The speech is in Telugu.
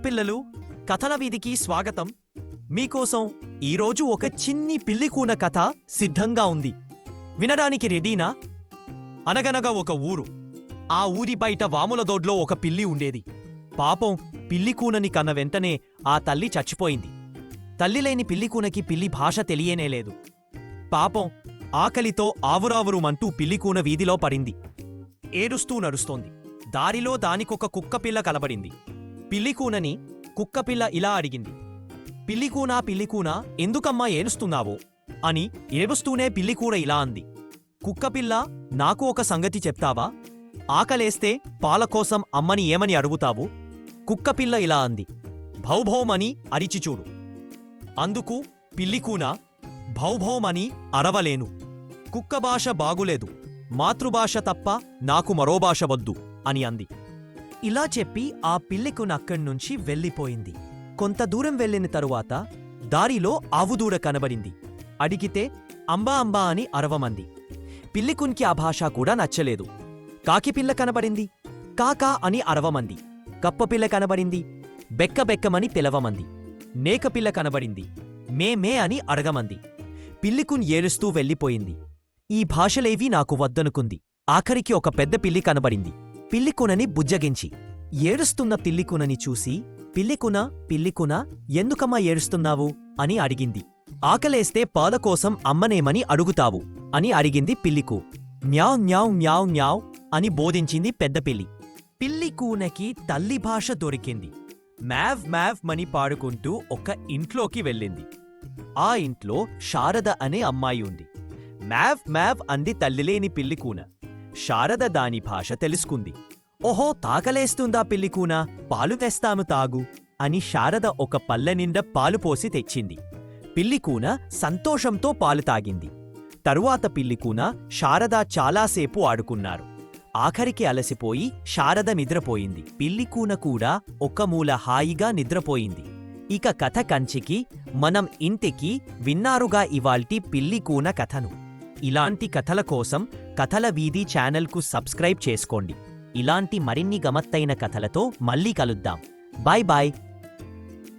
పిల్లలు, కథల వీధికి స్వాగతం. మీకోసం ఈరోజు ఒక చిన్ని పిల్లికూన కథ సిద్ధంగా ఉంది. వినడానికి రెడీనా? అనగనగా ఒక ఊరు. ఆ ఊరి బయట వాములదోడ్లో ఒక పిల్లి ఉండేది. పాపం, పిల్లికూనని కన్న వెంటనే ఆ తల్లి చచ్చిపోయింది. తల్లిలేని పిల్లికూనకి పిల్లి భాష తెలియనేలేదు. పాపం, ఆకలితో ఆవురావురుమంటూ పిల్లికూన వీధిలో పడింది. ఏడుస్తూ నడుస్తోంది. దారిలో దానికొక కుక్కపిల్ల కలబడింది. పిల్లికూనని కుక్కపిల్ల ఇలా అడిగింది, పిల్లికూనా పిల్లికూనా, ఎందుకమ్మా ఏడుస్తున్నావో అని. ఏడుస్తూనే పిల్లికూన ఇలా అంది, కుక్కపిల్ల, నాకు ఒక సంగతి చెప్తావా? ఆకలేస్తే పాలకోసం అమ్మని ఏమని అడుగుతావు? కుక్కపిల్ల ఇలా అంది, భౌభౌమని అరిచిచూడు. అందుకు పిల్లికూన, భౌభౌమని అరవలేను. కుక్క భాష బాగులేదు, మాతృభాష తప్ప నాకు మరో భాష వద్దు అని అంది. ఇలా చెప్పి ఆ పిల్లికూన అక్కడ్నుంచి వెళ్ళిపోయింది. కొంత దూరం వెళ్ళిన తరువాత దారిలో ఆవుదూడ కనబడింది. అడిగితే అంబా అంబా అని అరవమంది. పిల్లికూన్కి ఆ భాష కూడా నచ్చలేదు. కాకిపిల్ల కనబడింది. కాకా అని అరవమంది. కప్పపిల్ల కనబడింది. బెక్క బెక్కమని పిలవమంది. మేకపిల్ల కనబడింది. మే మే అని అడగమంది. పిల్లికూన్ ఏడుస్తూ వెళ్ళిపోయింది. ఈ భాషలేవీ నాకు వద్దనుకుంది. ఆఖరికి ఒక పెద్ద పిల్లి కనబడింది. పిల్లికూనని బుజ్జగించి ఏడుస్తున్న పిల్లికూనని చూసి, పిల్లికూన పిల్లికూన, ఎందుకమ్మా ఏడుస్తున్నావు అని అడిగింది. ఆకలేస్తే పాలకోసం అమ్మనేమని అడుగుతావు అని అడిగింది పిల్లికూ. మ్యావ్ మ్యావ్ మ్యావ్ మ్యావ్ అని బోధించింది పెద్ద పిల్లి. పిల్లికూనకి తల్లి భాష దొరికింది. మ్యావ్ మ్యావ్ మని పాడుకుంటూ ఒక ఇంట్లోకి వెళ్ళింది. ఆ ఇంట్లో శారద అనే అమ్మాయి ఉంది. మ్యావ్ మ్యావ్ అంది తల్లిలేని పిల్లికూన. శారద దాని భాష తెలుసుకుంది. ఓహో, తాకలేస్తుందా పిల్లికూన, పాలు తెస్తాము తాగు అని శారద ఒక పల్లె నిండా పాలు పోసి తెచ్చింది. పిల్లికూన సంతోషంతో పాలు తాగింది. తరువాత పిల్లికూన, శారద చాలాసేపు ఆడుకున్నారు. ఆఖరికి అలసిపోయి శారద నిద్రపోయింది. పిల్లికూన కూడా ఒక మూల హాయిగా నిద్రపోయింది. ఇక కథ కంచికి, మనం ఇంటికి. విన్నారుగా ఇవాల్టి పిల్లికూన కథను. ఇలాంటి కథల కోసం కథల వీధి ఛానల్కు సబ్స్క్రైబ్ చేసుకోండి. ఇలాంటి మరిన్ని గమ్మత్తైన కథలతో మళ్ళీ కలుద్దాం. Bye bye.